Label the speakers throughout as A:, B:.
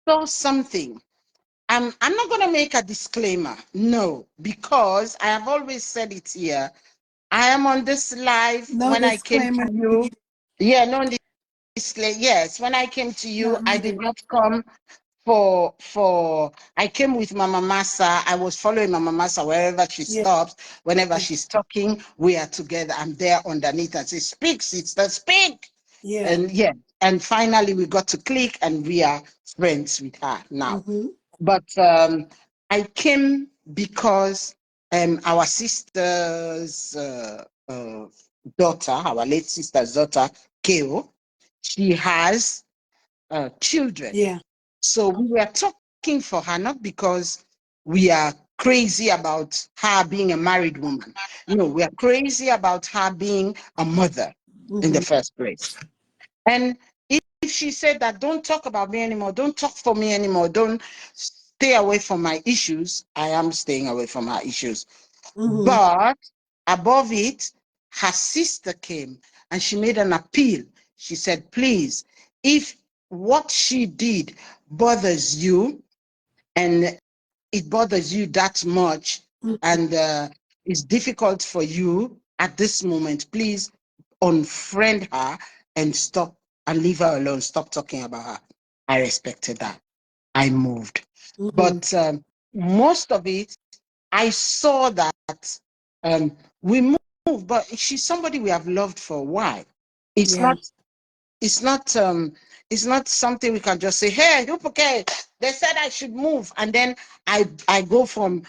A: saw something. I'm not going to make a disclaimer. No, because I have always said it here. I am on this live
B: No
A: when I came
B: disclaimer.
A: to you. Yeah, no disclaimer. Yes, when I came to you,
B: Not
A: I
B: needed.
A: did not come I came with Mama Masa. I was following Mama Masa wherever she
B: Yeah.
A: stops, whenever she's talking, we are together. I'm there underneath and say, speak, sister, speak.
B: Yeah.
A: And yeah, and finally we got to click and we are friends with her now. But I came because our sister's daughter, our late sister's daughter, Keo, she has children.
B: Yeah.
A: So we were talking for her, not because we are crazy about her being a married woman. No, we are crazy about her being a mother in the first place. And if she said that, don't talk about me anymore, don't talk for me anymore, don't stay away from my issues, I am staying away from her issues. But above it, her sister came and she made an appeal. She said, please, if what she did bothers you and it bothers you that much and it's difficult for you at this moment, please unfriend her and stop and leave her alone. Stop talking about her. I respected that. I moved. But most of it, I saw that we moved, but she's somebody we have loved for a while. It's not it's not it's not something we can just say, hey, okay, they said I should move, and then I go from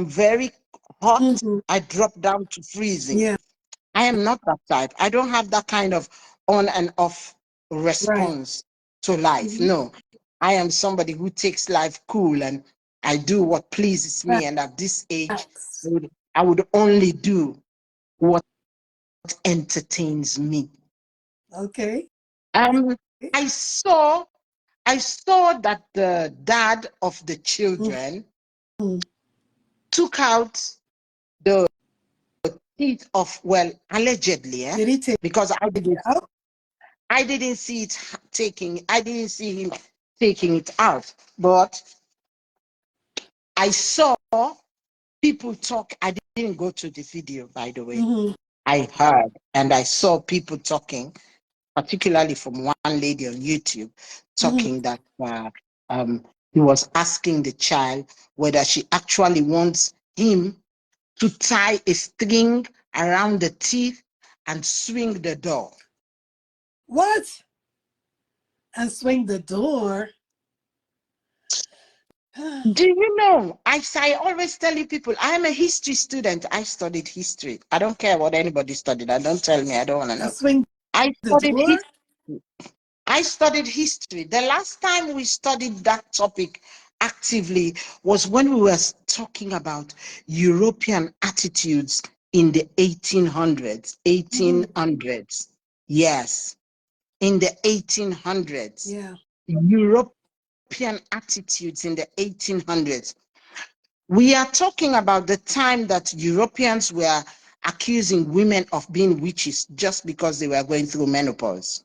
A: very hot, I drop down to freezing.
B: Yeah.
A: I am not that type. I don't have that kind of on and off response to life. No, I am somebody who takes life cool and I do what pleases me. And at this age, I would only do what entertains me.
B: Okay.
A: I saw that the dad of the children took out the teeth of, well, allegedly,
B: Did he take
A: because
B: it out?
A: I didn't see him taking it out, but I saw people talk. I didn't go to the video, by the way. I heard and I saw people talking, particularly from one lady on YouTube, talking that he was asking the child whether she actually wants him to tie a string around the teeth and swing the door.
B: What? And swing the door?
A: Do you know, I always tell you people, I'm a history student. I studied history. I don't care what anybody studied. I don't tell me. I don't want to know.
B: Swing
A: I
B: the
A: studied
B: door?
A: history. I studied history. The last time we studied that topic actively was when we were talking about European attitudes in the 1800s. 1800s. Yes, in the 1800s.
B: Yeah.
A: European attitudes in the 1800s. We are talking about the time that Europeans were accusing women of being witches just because they were going through menopause.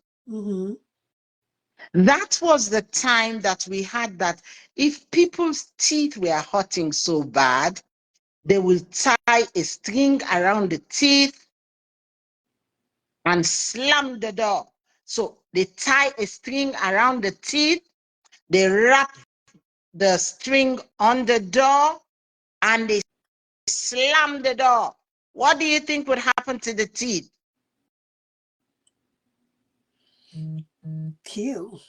A: That was the time that we had that if people's teeth were hurting so bad, they will tie a string around the teeth and slam the door. So they tie a string around the teeth, they wrap the string on the door, and they slam the door. What do you think would happen to the teeth?
B: Kill.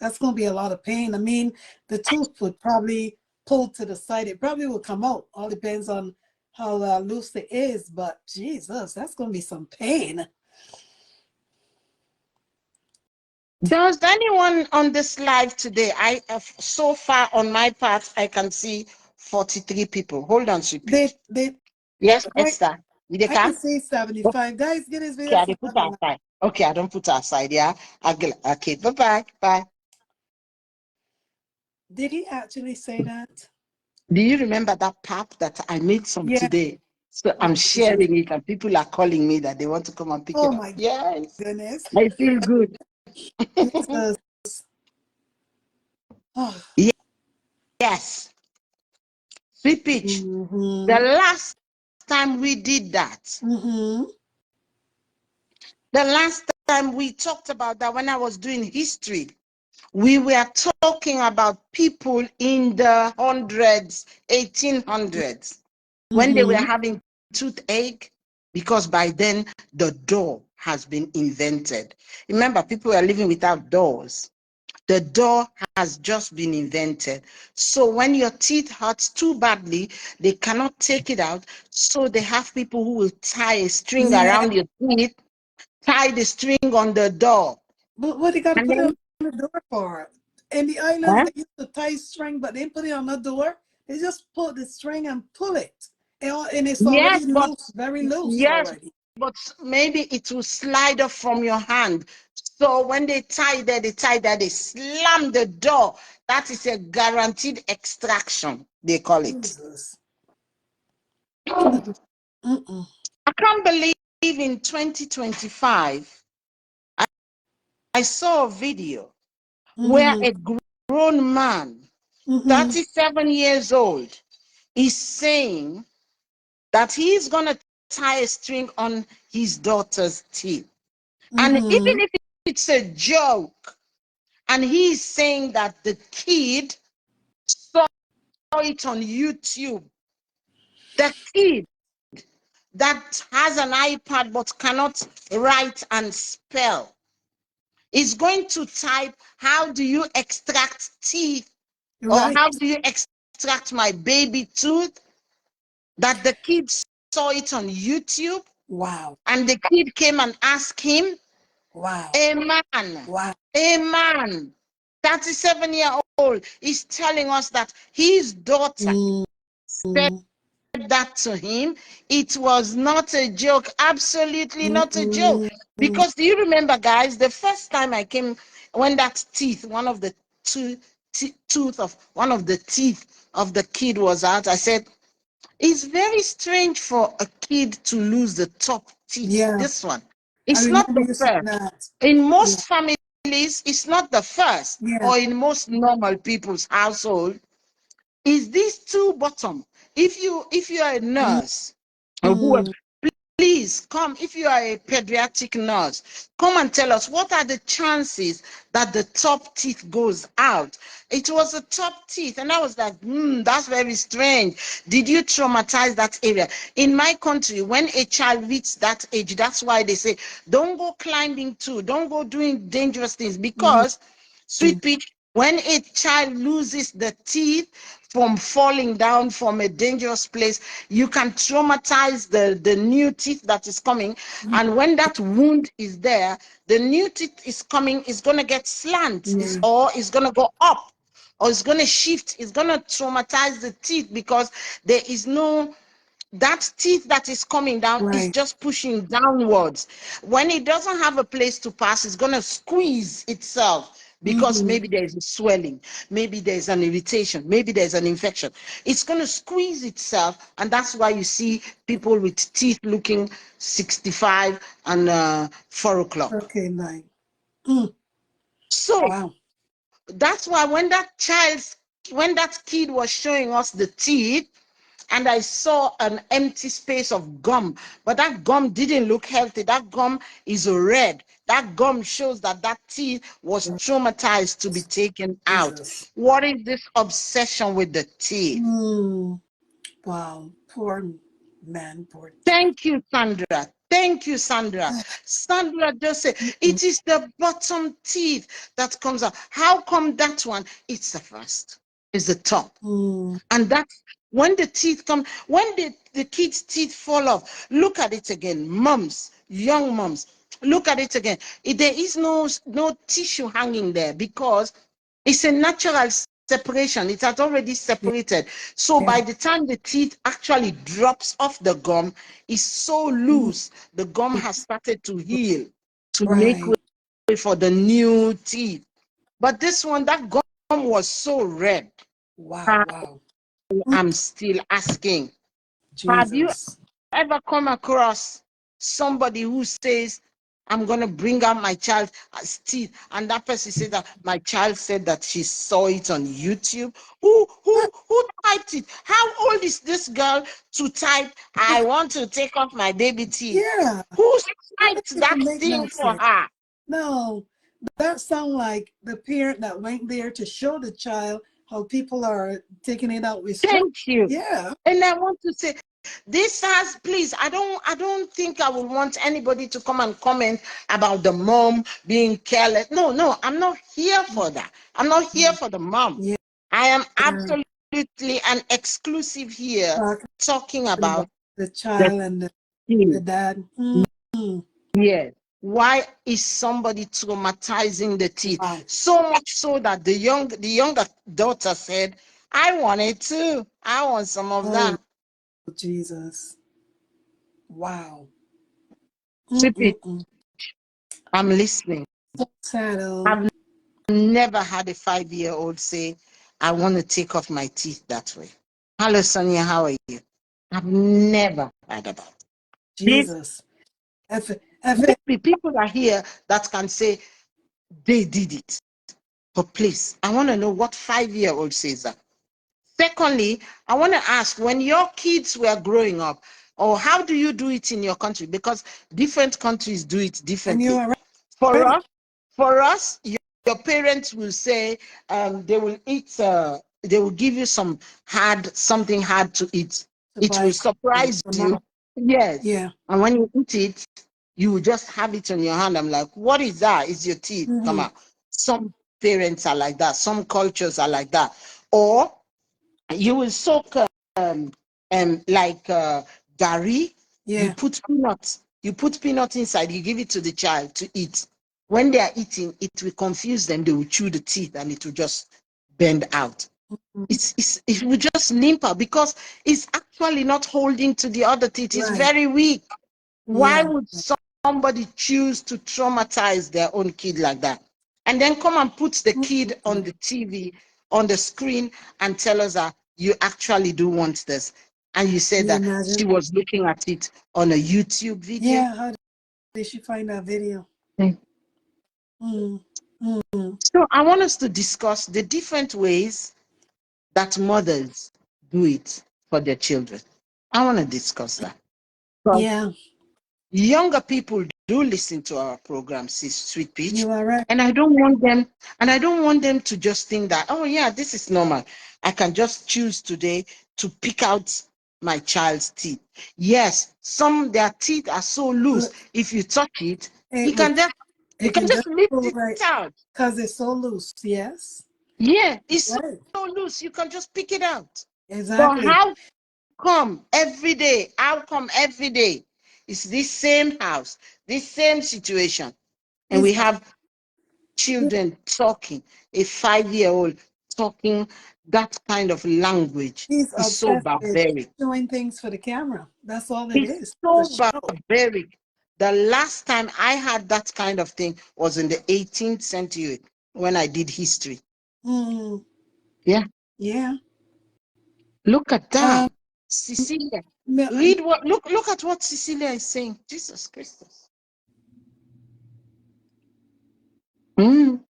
B: That's going to be a lot of pain. I mean, the tooth would probably pull to the side. It probably will come out. All depends on how loose it is. But Jesus, that's going to be some pain.
A: Does anyone on this live today? I have so far on my part, I can see 43 people. Hold on, sweetie. Yes, Esther.
B: I can see 75. Guys, get his video.
A: Okay, I put her aside. Okay, I don't put her aside. Yeah. Okay. Bye. Bye.
B: Did he actually say that?
A: Do you remember that pap that I made some today? So I'm
B: Jesus.
A: sharing it, and people are calling me that they want to come and pick it up.
B: My
A: yes.
B: goodness.
A: I feel good.
B: Jesus. Oh.
A: Yes, sweet peach. The
B: Mm-hmm.
A: last time we did that,
B: Mm-hmm.
A: the last time we talked about that when I was doing history, we were talking about people in the hundreds, 1800s, when they were
B: Mm-hmm.
A: having toothache, because by then the door has been invented. Remember, people were living without doors. The door has just been invented. So when your teeth hurts too badly, they cannot take it out. So they have people who will tie a string
B: Yeah.
A: around your teeth, tie the string on the door.
B: But what they got to
A: And
B: put it
A: then,
B: on the door for? In the islands,
A: huh?
B: they used to tie string, but they didn't put it on the door. They just pull the string and pull it. And it's
A: Yes,
B: already
A: but
B: loose, very loose
A: yes,
B: already.
A: but maybe it will slide off from your hand. So when they tie there, they slam the door. That is a guaranteed extraction, they call it.
B: Jesus.
A: I
B: Mm-mm.
A: can't believe in 2025, I saw a video where
B: Mm-hmm.
A: a grown man,
B: Mm-hmm.
A: 37 years old, is saying that he's going to tie a string on his daughter's teeth. And even
B: Mm-hmm.
A: if it's a joke, and he's saying that the kid saw it on YouTube, the kid that has an iPad but cannot write and spell is going to type, how do you extract teeth, or
B: Right.
A: how do you extract my baby tooth? That the kid saw it on YouTube,
B: Wow.
A: and the kid came and asked him.
B: Wow.
A: A man,
B: Wow.
A: a man, 37-year-old, is telling us that his daughter said
B: Mm-hmm.
A: that to him. It was not a joke, absolutely not a joke.
B: Mm-hmm.
A: Because do you remember, guys, the first time I came, when that teeth, one of the tooth of one of the teeth of the kid was out, I said, it's very strange for a kid to lose the top teeth.
B: Yeah.
A: This one.
B: I
A: It's not
B: remember
A: the
B: you saying
A: first.
B: that.
A: In
B: Yeah.
A: most families, it's not the first,
B: Yeah.
A: or in most normal people's household, is this two bottom. If you are a nurse, or who,
B: Mm-hmm.
A: please come. If you are a pediatric nurse, come and tell us what are the chances that the top teeth goes out. It was the top teeth, and I was like, that's very strange. Did you traumatize that area? In my country, when a child reaches that age, that's why they say, don't go climbing too, don't go doing dangerous things, because
B: Mm-hmm.
A: sweet peach, when a child loses the teeth from falling down from a dangerous place, you can traumatize the new teeth that is coming. And when that wound is there, the new teeth is coming, is going to get slant,
B: Yeah.
A: or is going to go up, or it's going to shift, it's going to traumatize the teeth, because there is no, that teeth that is coming down is
B: Right.
A: just pushing downwards. When it doesn't have a place to pass, it's going to squeeze itself, because
B: Mm-hmm.
A: maybe there's a swelling, maybe there's an irritation, maybe there's an infection. It's going to squeeze itself, and that's why you see people with teeth looking 65 and 4 o'clock.
B: Okay, nine. Mm.
A: So
B: Wow.
A: that's why when that kid was showing us the teeth, and I saw an empty space of gum, but that gum didn't look healthy. That gum is red. That gum shows that that teeth was traumatized to be taken out.
B: Jesus.
A: What is this obsession with the teeth?
B: Mm. Wow. Poor man, poor child.
A: Thank you, Sandra. Thank you, Sandra. Sandra just said
B: Mm-mm.
A: it is the bottom teeth that comes out. How come that one? It's the first. It's the top.
B: Mm.
A: And that's when the teeth come, when the kids' teeth fall off. Look at it again, moms, young moms. Look at it again. There is no tissue hanging there, because it's a natural separation. It has already
B: Yeah.
A: separated. So
B: Yeah.
A: by the time the teeth actually drops off the gum, it's so
B: Mm.
A: loose. The gum has started to heal, to make
B: Right.
A: way for the new teeth. But this one, that gum was so red.
B: Wow. Wow. Mm.
A: I'm still asking, have you
B: Jesus.
A: ever come across somebody who says I'm going to bring out my child's teeth. And that person said that my child said that she saw it on YouTube. Who typed it? How old is this girl to type, I want to take off my baby teeth?
B: Yeah,
A: Who
B: that
A: typed
B: doesn't
A: that
B: even make no
A: thing for
B: sense.
A: her?
B: No, that sounds like the parent that went there to show the child how people are taking it out with stress.
A: Thank you.
B: Yeah.
A: And I want to say, this has, please, I don't think I would want anybody to come and comment about the mom being careless. No, I'm not here for that. I'm not here for the mom.
B: Yeah.
A: I am absolutely and exclusive here talking
B: About
A: about
B: the
A: the
B: child and the
A: kid.
B: dad.
A: Yes. Why is somebody traumatizing the teeth?
B: Wow.
A: So much so that the younger daughter said, I want it too. I want some of
B: Oh,
A: that.
B: Jesus. Wow.
A: Chippy,
B: Mm-mm-mm.
A: I'm listening.
B: So sad. Oh,
A: I've never had a 5-year-old say, I want to take off my teeth that way. Hello, Sonia, how are you? I've never heard about it. This,
B: Jesus. If
A: maybe people are here that can say they did it. But please, I want to know what 5-year-old says that. Secondly, I want to ask, when your kids were growing up, or how do you do it in your country? Because different countries do it
B: and you
A: differently.
B: are
A: For
B: right.
A: us, your parents will say they will eat. They will give you something hard to eat.
B: To
A: It
B: buy
A: will surprise
B: the
A: you.
B: mouth.
A: Yes,
B: Yeah.
A: and when you eat it, you will just have it on your hand. I'm like, what is that? It's your teeth. Come
B: Mm-hmm.
A: on. Some parents are like that. Some cultures are like that. Or you will soak like gari. You
B: Yeah.
A: put peanuts. You put peanuts inside. You give it to the child to eat. When they are eating, it will confuse them. They will chew the teeth and it will just bend out.
B: Mm-hmm.
A: It will just limp out because it's actually not holding to the other teeth. It's
B: Right.
A: very weak. Why
B: Yeah.
A: would somebody choose to traumatize their own kid like that? And then come and put the kid on
B: Mm-mm.
A: the TV, on the screen, and tell us that you actually do want this. And you said
B: Can you
A: that she
B: imagine?
A: was looking at it on a YouTube video.
B: Yeah. How did she find that video?
A: Mm.
B: Mm. Mm.
A: So I want us to discuss the different ways that mothers do it for their children. I want to discuss that. Because
B: Yeah.
A: younger people do listen to our program, Sweet Peach,
B: You are right.
A: and I don't want them to just think that, oh yeah, this is normal. I can just choose today to pick out my child's teeth. Yes, some their teeth are so loose.
B: Look,
A: If you touch it, you
B: it
A: can
B: would.
A: just you
B: It
A: can
B: can
A: just
B: just
A: lift
B: pull
A: it
B: right
A: out.
B: because it's so loose. Yes.
A: Yeah, it's
B: Right.
A: so loose, you can just pick it out. But
B: Exactly.
A: how come every day? How come every day? It's this same house, this same situation, and
B: He's
A: we have children talking, a 5-year-old talking that kind of language
B: he's
A: is so
B: obsessed with
A: barbaric.
B: doing things for the camera. That's all it
A: It's
B: is. The
A: so
B: show.
A: barbaric. The last time I had that kind of thing was in the 18th century when I did history.
B: Mm.
A: Yeah,
B: Yeah.
A: look at that.
B: Um.
A: Cecilia.
B: no-
A: Look at what Cecilia is saying. Jesus Christus. Mm.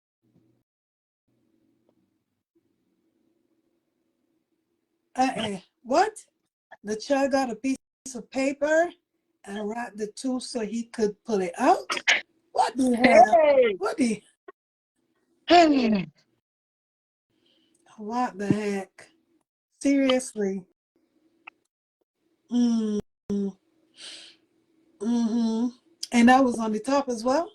B: What? The child got a piece of paper and wrapped the tooth so he could pull it out. What the hell?
A: Hey,
B: What the?
A: hey.
B: What the heck? Seriously. Mm. Mm-hmm. And that was on the top as well.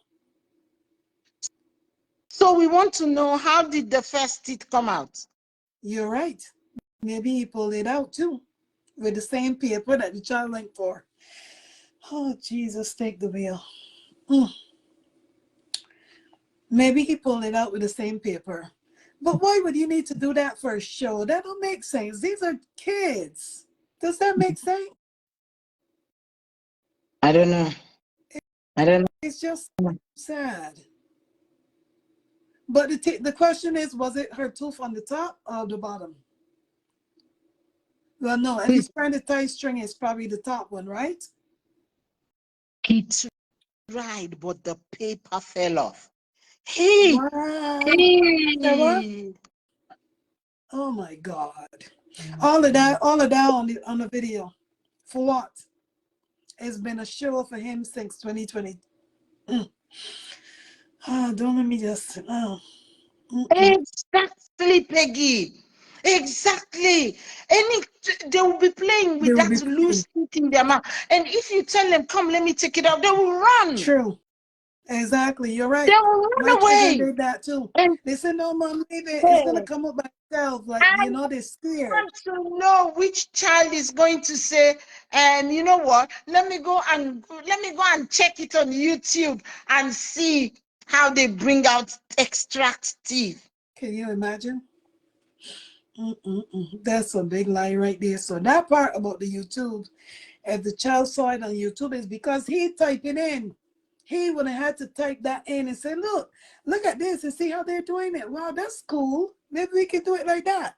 A: So we want to know, how did the first teeth come out?
B: You're right. Maybe he pulled it out too with the same paper that the child went for. Oh, Jesus, take the wheel. Mm. Maybe he pulled it out with the same paper. But why would you need to do that for a show? That don't make sense. These are kids. Does that make sense?
A: I don't know. I don't
B: It's just
A: know.
B: sad. But the question is, was it her tooth on the top or the bottom? Well, no, and
A: Please,
B: he's trying to tie string is probably the top one, right?
A: kids. tried, but the paper fell off. Hey,
B: Wow. Sarah?
A: hey.
B: Oh my God. All of that on the video. For what? It's been a show for him since 2020. Oh, don't let me just
A: Exactly, Peggy. Exactly. They will be playing
B: they
A: with
B: will be
A: that
B: playing.
A: loose teeth in their mouth. And if you tell them, come, let me take it out, they will run.
B: True. Exactly. You're
A: They
B: right.
A: will
B: My
A: run
B: children
A: away.
B: did that too.
A: And
B: They said, no, mom, leave it. It's gonna
A: oh,
B: come up by itself. Like,
A: I
B: they're scared.
A: want to know which child is going to say, you know what? Let me go and check it on YouTube and see how they bring out extract teeth.
B: Can you imagine? That's a big lie right there. So that part about the YouTube, if the child saw it on YouTube, is because he typed it in. He would have had to type that in and say, look at this and see how they're doing it. Wow, that's cool. Maybe we can do it like that.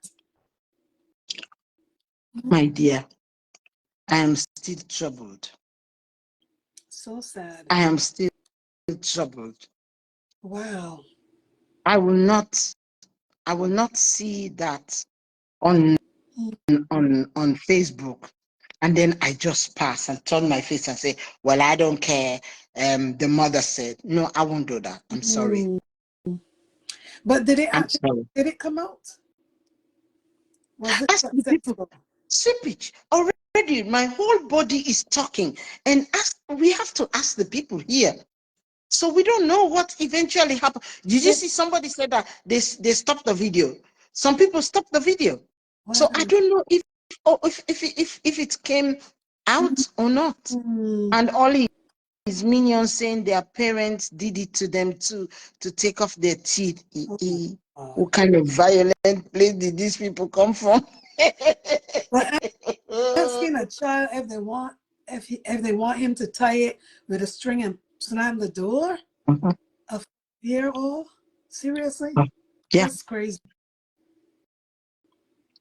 A: My dear, I am still troubled.
B: So sad.
A: I am still troubled.
B: Wow.
A: I will not see that on on Facebook, and then I just pass and turn my face and say, well, I don't care. The mother said, no, I won't do that. I'm sorry.
B: Mm. But did it
A: I'm
B: actually
A: sorry.
B: did it come out? Was it
A: Ask the people,
B: successful?
A: sweepage already. My whole body is talking, and we have to ask the people here. So we don't know what eventually happened. Did you
B: Yeah.
A: see somebody said that they stopped the video? Some people stopped the video. So I
B: Wow.
A: don't know if it came out or not.
B: Mm.
A: And all his minions saying their parents did it to them to take off their teeth.
B: Oh my
A: What
B: God.
A: kind of violent place did these people come from?
B: But asking a child if they want him to tie it with a string and slam the door, a 5-year-old? Seriously?
A: Yeah.
B: That's crazy.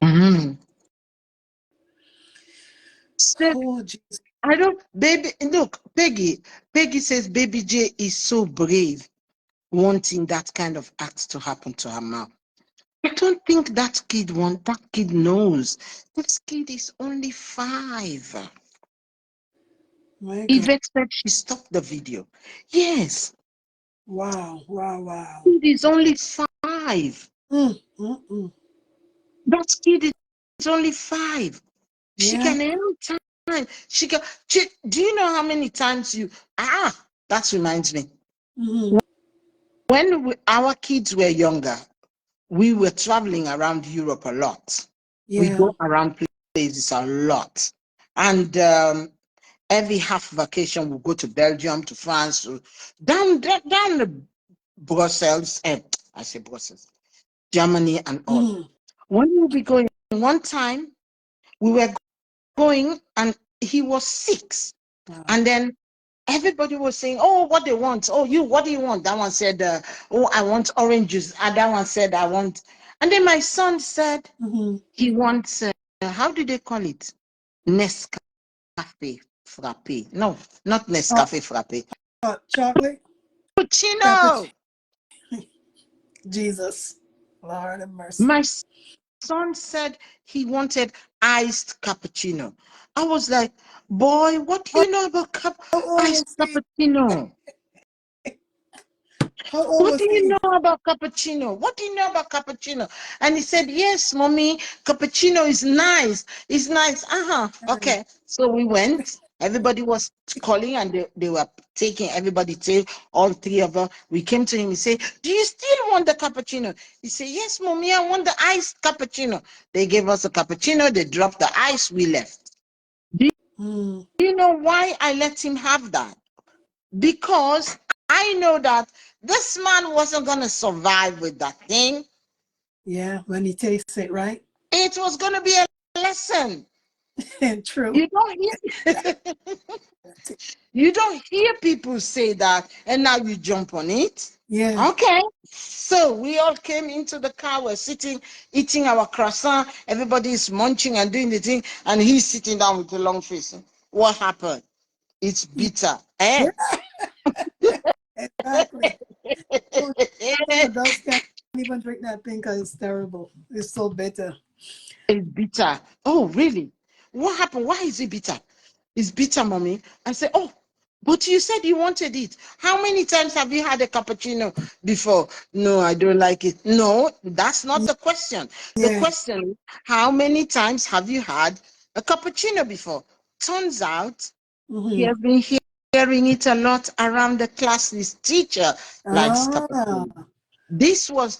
A: Mhm. Said,
B: Oh, Jesus.
A: I don't, baby, look, Peggy says baby J is so brave wanting that kind of act to happen to her mom. I don't think that kid knows. This kid is only 5.
B: My God.
A: Yvette said she stopped the video. Yes,
B: Wow. Wow. Wow.
A: kid is only 5.
B: Mm, mm, mm.
A: That kid is only 5. She
B: Yeah.
A: can anytime. Do you know how many times that reminds me.
B: Mm-hmm.
A: When our kids were younger, we were traveling around Europe a lot. We
B: Yeah.
A: go around places a lot. And every half vacation, we go to Belgium, to France, down to Brussels, I say Brussels, Germany, and all.
B: Mm-hmm.
A: When we be going, one time, we were going, and he was 6.
B: Wow.
A: And then everybody was saying, oh, what they want. Oh, what do you want? That one said, oh, I want orange juice. That one said, I want. And then my son said
B: Mm-hmm.
A: he wants, how do they call it? Nescafe frappe. No, not Nescafe frappe.
B: Chocolate?
A: Cappuccino.
B: Cappuccino. Jesus. Lord have mercy.
A: My son said he wanted iced cappuccino. I was like, boy, what do you know about
B: How old
A: iced
B: was he?
A: cappuccino?
B: How old
A: What
B: was
A: do you
B: he?
A: know about cappuccino? What do you know about cappuccino? And he said, yes, mommy, cappuccino is nice. It's nice. Okay. So we went. Everybody was calling, and they were taking, everybody take, all 3 of us. We came to him. He said, do you still want the cappuccino? He said, yes, mommy, I want the iced cappuccino. They gave us a cappuccino. They dropped the ice. We left. Do
B: Mm.
A: you know why I let him have that? Because I know that this man wasn't going to survive with that thing.
B: Yeah, when he tastes it, right?
A: It was going to be a lesson.
B: And true.
A: You don't hear, you don't hear people say that, and now you jump on it.
B: Yeah.
A: Okay. So we all came into the car. We're sitting, eating our croissant. Everybody is munching and doing the thing, and he's sitting down with a long face. What happened? It's bitter. Eh?
B: Exactly. So some adults can't even drink that thing because it's terrible. It's so bitter.
A: It's bitter. Oh, really? What happened? Why is it bitter? It's bitter, mommy. I say, oh, but you said you wanted it. How many times have you had a cappuccino before? No, I don't like it. No, that's not the question. The
B: Yeah.
A: question is, how many times have you had a cappuccino before? Turns out he
B: Mm-hmm.
A: has been hearing it a lot around the class. His teacher likes
B: Ah,
A: cappuccino. This was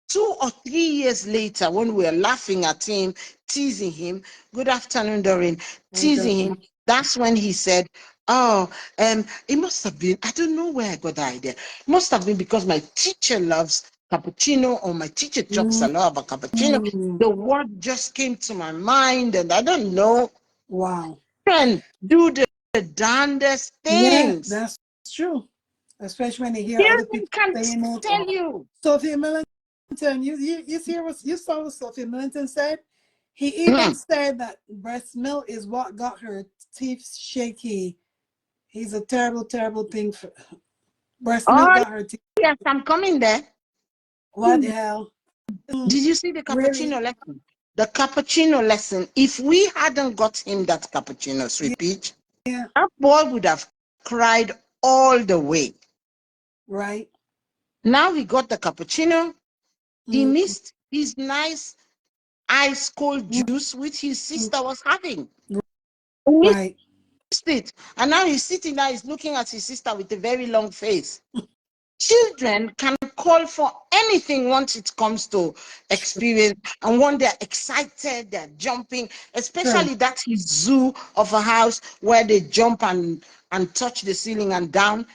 A: 2 or 3 years later when we were laughing at him, teasing him. Good afternoon, Doreen.
B: hey,
A: Teasing him.
B: Doreen.
A: That's when he said, oh, it must have been, I don't know where I got the idea. It must have been because my teacher loves cappuccino or my teacher talks a lot about cappuccino.
B: Mm.
A: The word just came to my mind and I don't know.
B: Wow.
A: And do the darndest
B: Yeah,
A: things.
B: that's true. Especially when you hear other
A: Children
B: people
A: can
B: saying it.
A: tell
B: Or
A: you.
B: Sophia Millington, you see what you saw what Sophia Millington said? He even
A: Mm.
B: said that breast milk is what got her teeth shaky. He's a terrible, terrible thing for breast milk
A: Oh,
B: got her teeth.
A: yes, I'm coming there.
B: What the hell?
A: Did you see the
B: Really?
A: cappuccino lesson? The cappuccino lesson. If we hadn't got him that cappuccino, repeat,
B: Yeah,
A: that boy would have cried all the way.
B: right.
A: Now he got the cappuccino. He
B: Mm,
A: missed his nice ice cold
B: mm,
A: juice which his
B: mm,
A: sister was having. He missed
B: right.
A: it. And now he's sitting there, he's looking at his sister with a very long face. Children can call for anything once it comes to experience, and when they're excited, they're jumping,
B: True.
A: especially that zoo of a house where they jump and touch the ceiling and down.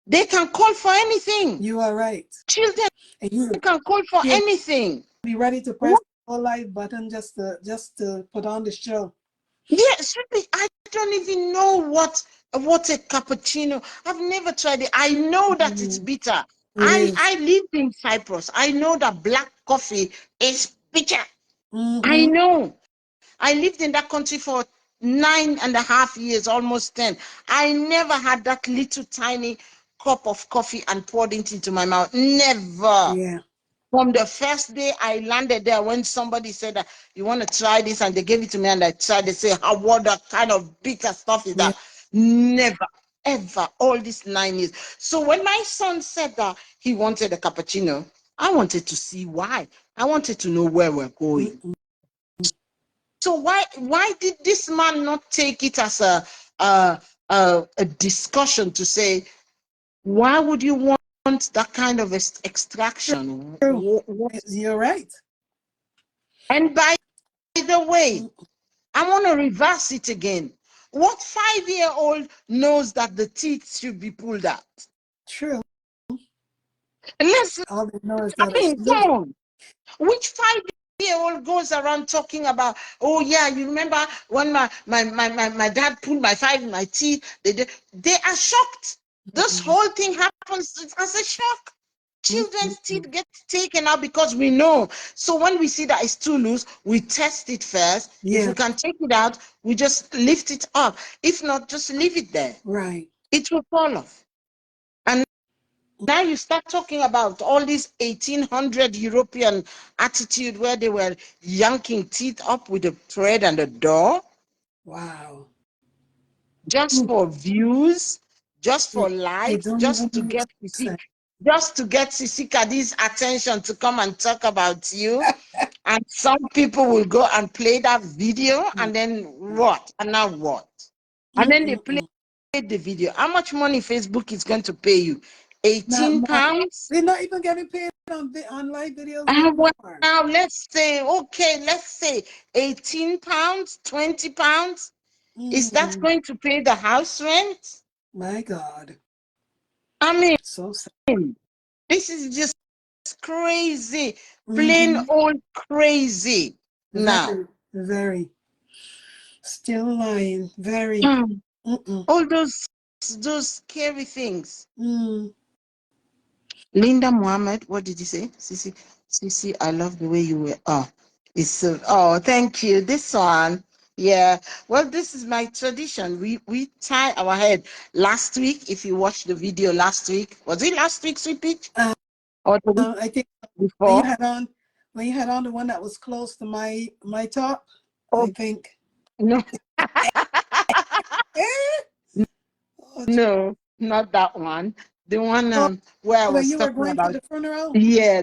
A: They can call for anything.
B: You are right.
A: Children
B: And you
A: can call for
B: you'll
A: anything.
B: be ready to press
A: What?
B: the whole live button just to put on the show.
A: Yes, really, I don't even know what a cappuccino. I've never tried it. I know that it's
B: Mm,
A: bitter.
B: it
A: I
B: is.
A: lived in Cyprus. I know that black coffee is bitter. I
B: Mm-hmm.
A: know. I lived in that country for 9.5 years, almost 10. I never had that little tiny cup of coffee and poured it into my mouth. Never.
B: Yeah.
A: From the first day I landed there, when somebody said that you want to try this, and they gave it to me, and I tried, they say, how, what the kind of bitter stuff is
B: Yeah.
A: that? Never, ever, all these 9 years. So when my son said that he wanted a cappuccino, I wanted to see why. I wanted to know where we're going.
B: Mm-mm.
A: So why did this man not take it as a, a discussion to say, why would you want that kind of extraction?
B: True. You're right.
A: And by the way,
B: Mm,
A: I want to reverse it again. What 5-year-old knows that the teeth should be pulled out?
B: true.
A: Listen,
B: All they know is
A: I
B: that it's
A: mean,
B: good.
A: come on. Which 5-year-old goes around talking about, oh yeah, you remember when my dad pulled my teeth? They are shocked. This
B: Mm-mm.
A: whole thing happens as a shock. Children's
B: Mm-mm.
A: teeth get taken out because we know. So when we see that it's too loose, we test it first. If we
B: Yeah.
A: can take it out, we just lift it up. If not, just leave it there.
B: Right.
A: It will fall off. And now you start talking about all this 1800 European attitude where they were yanking teeth up with a thread and a door
B: Wow.
A: just
B: Mm.
A: for views, just for
B: It
A: likes,
B: don't even make sense.
A: just to get Sisi Kadi's attention to come and talk about you. And some people will go and play that video, and then what? And now what? And then they play
B: Mm-mm.
A: the video. How much money Facebook is going to pay you?
B: Not
A: 18
B: much.
A: pounds?
B: They're not even getting paid on live videos no
A: Well,
B: more.
A: now let's say 18 pounds, 20 pounds. Is that
B: Mm.
A: going to pay the house rent?
B: My God.
A: I
B: So sad.
A: mean, this is just crazy, plain
B: Mm-hmm.
A: old crazy. Now,
B: Very, very. Still lying. Very. Mm-mm.
A: all those scary things.
B: Mm.
A: Linda Muhammad, what did you say? Sisi, I love the way you were. Oh, it's so. Oh, thank you. This one, Yeah. Well, this is my tradition. We tie our head. Last week, if you watched the video last week, was it last week, Sweet Peach? Or the week
B: I think when you
A: before?
B: had on when you had on the one that was close to my top,
A: Oh
B: I think.
A: no.
B: Eh? Oh,
A: No, not that one. The one
B: oh,
A: where I
B: when
A: was
B: you were
A: talking
B: going to
A: about.
B: the funeral?
A: Yeah,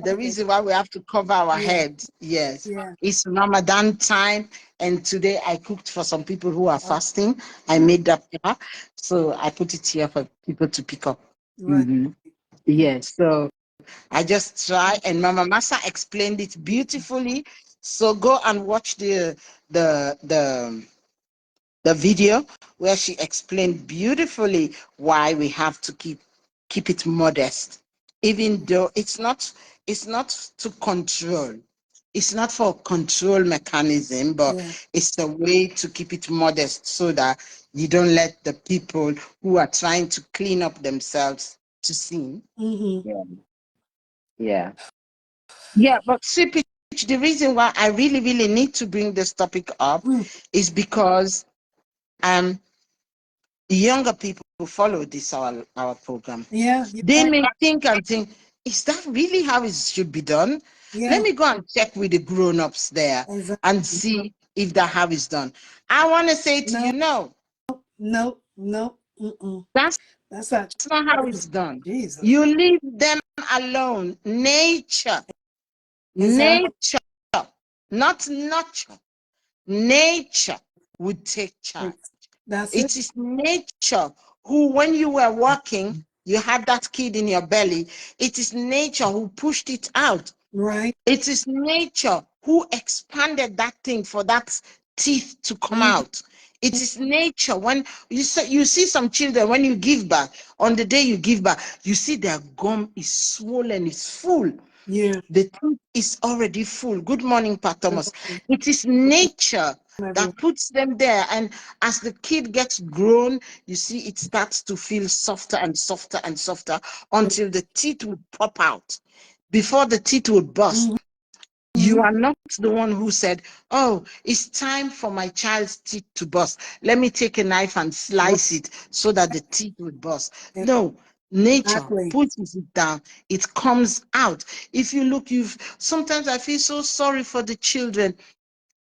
A: the
B: Okay.
A: reason why we have to cover our
B: Yeah.
A: heads. Yes,
B: Yeah.
A: it's Ramadan time, and today I cooked for some people who are
B: Oh,
A: fasting. I made that paper, so I put it here for people to pick up.
B: right.
A: Hmm. Yes, so I just try, and Mama Masa explained it beautifully. So go and watch the the the video where she explained beautifully why we have to keep it modest, even though it's not to control. It's not for control mechanism, but
B: Yeah.
A: it's a way to keep it modest so that you don't let the people who are trying to clean up themselves to sin.
B: Mm-hmm.
A: Yeah. Yeah. Yeah, but see, Peach, the reason why I really, really need to bring this topic up
B: Mm.
A: is because um younger people who follow this our program,
B: Yeah. You're
A: they
B: right.
A: may think, is that really how it should be done? Let
B: Yeah.
A: me go and check with the grown-ups there and
B: Exactly.
A: see if that how it's done. I want to say to
B: No.
A: you, no,
B: No. No. Mm-mm.
A: that's
B: That's not
A: not how
B: true.
A: it's done.
B: Jesus.
A: You leave them alone. Nature,
B: Exactly.
A: nature, not nurture. Nature would take charge.
B: That's it.
A: It is nature who, when you were walking, you had that kid in your belly. It is nature who pushed it out.
B: Right.
A: It is nature who expanded that thing for that teeth to come
B: Mm-hmm.
A: out. It is nature. When you see some children, when you give birth, on the day you give birth, you see their gum is swollen, it's full.
B: Yeah.
A: The tooth is already full. Good morning, Pat
B: Good
A: Thomas.
B: morning,
A: It is nature
B: everyone.
A: that puts them there. And as the kid gets grown, you see it starts to feel softer and softer and softer until the teeth would pop out. Before the teeth would burst, you
B: Mm-hmm.
A: are not the one who said, oh, it's time for my child's teeth to burst. Let me take a knife and
B: Right.
A: slice it so that the teeth would burst. No, nature
B: Exactly.
A: pushes it down. It comes out. If you look, sometimes I feel so sorry for the children.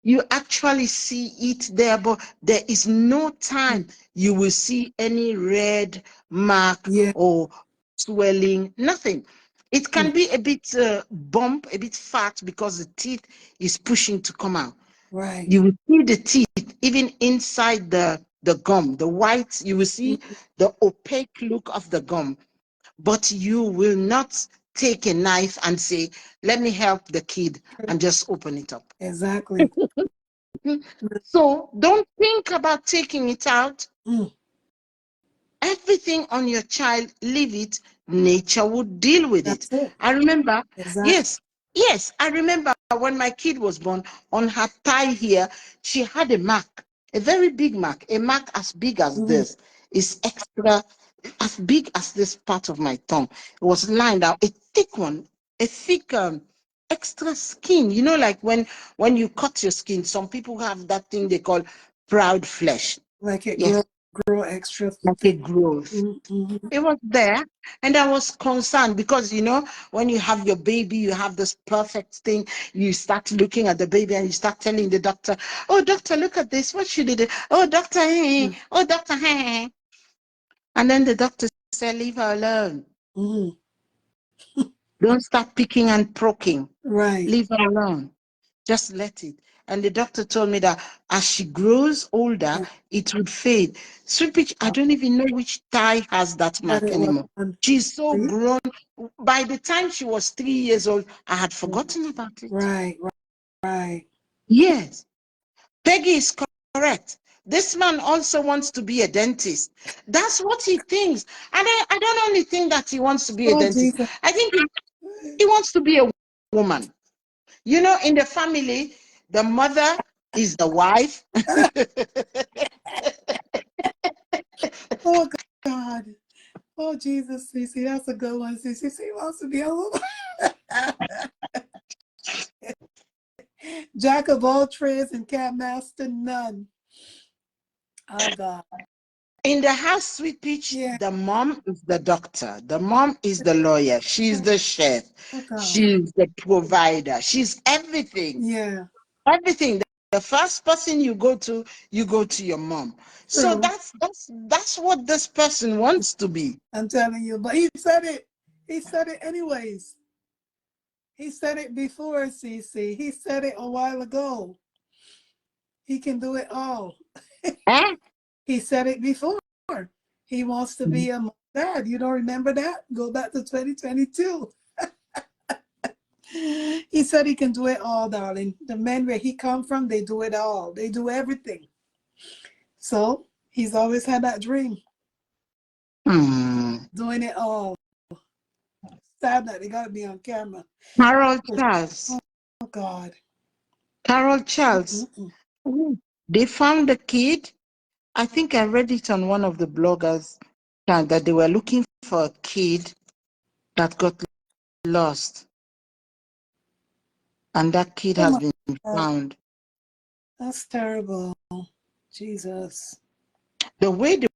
A: You actually see it there, but there is no
B: Mm.
A: time you will see any red mark
B: Yeah.
A: or swelling, nothing. It
B: Mm.
A: can be a bit bump, a bit fat because the teeth is pushing to come out.
B: Right.
A: You will see the teeth even inside the gum, the white, you will see
B: Mm.
A: the opaque look of the gum, but you will not take a knife and say, let me help the kid and just open it up.
B: Exactly.
A: So don't think about taking it out.
B: Mm.
A: Everything on your child, leave it. Nature would deal with it.
B: That's it.
A: I remember,
B: Exactly.
A: yes, I remember when my kid was born, on her thigh here, she had a mark, a very big mark, a mark as big as
B: Mm-hmm.
A: this. It's extra, as big as this part of my tongue. It was lined out, a thick one, a thick extra skin. You know, like when you cut your skin, some people have that thing they call proud flesh.
B: Like it
A: Yes,
B: grow extra
A: like a
B: thick.
A: growth.
B: Mm-hmm.
A: It was there, and I was concerned because when you have your baby, you have this perfect thing. You start looking at the baby and you start telling the doctor, "Oh, doctor, look at this. What should it do? Oh, doctor, hey. Oh, doctor, hey." And then the doctor said, "Leave her alone.
B: Mm-hmm.
A: Don't start picking and poking.
B: Right.
A: Leave her alone. Just let it." And the doctor told me that as she grows older,
B: Yeah.
A: it would fade. Sweet Peach, I don't even know which thigh has that
B: That
A: mark
B: it was
A: anymore.
B: on.
A: She's so
B: See?
A: grown. By the time she was 3 years old, I had forgotten about it.
B: Right. Right. Right.
A: Yes, Peggy is correct. This man also wants to be a dentist. That's what he thinks. And I don't only think that he wants to be a
B: Oh
A: dentist.
B: Jesus.
A: I think he wants to be a woman. In the family, the mother is the wife.
B: Oh God. Oh Jesus, Cece, that's a good one. Cece wants to be a woman. Jack of all trades and can't master none. Oh God.
A: In the house, Sweet Peach,
B: Yeah.
A: the mom is the doctor. The mom is the lawyer. She's the chef.
B: Oh God.
A: She's the provider. She's everything.
B: Yeah.
A: Everything. The first person you go to your mom. So
B: True.
A: that's what this person wants to be.
B: I'm telling you. But he said it. He said it anyways. He said it before, CC. He said it a while ago. He can do it all.
A: Eh?
B: He said it before. He wants to be a dad. You don't remember that? Go back to 2022. He said he can do it all, darling. The men where he come from, they do it all. They do everything. So he's always had that dream, doing it all. Sad that they gotta be on camera.
A: Carol Charles.
B: Oh God.
A: Carol Charles.
B: Mm-mm.
A: They found the kid. I think I read it on one of the bloggers that they were looking for a kid that got lost. And that kid
B: Oh
A: has
B: my
A: been
B: God.
A: found.
B: That's terrible. Jesus.
A: The way the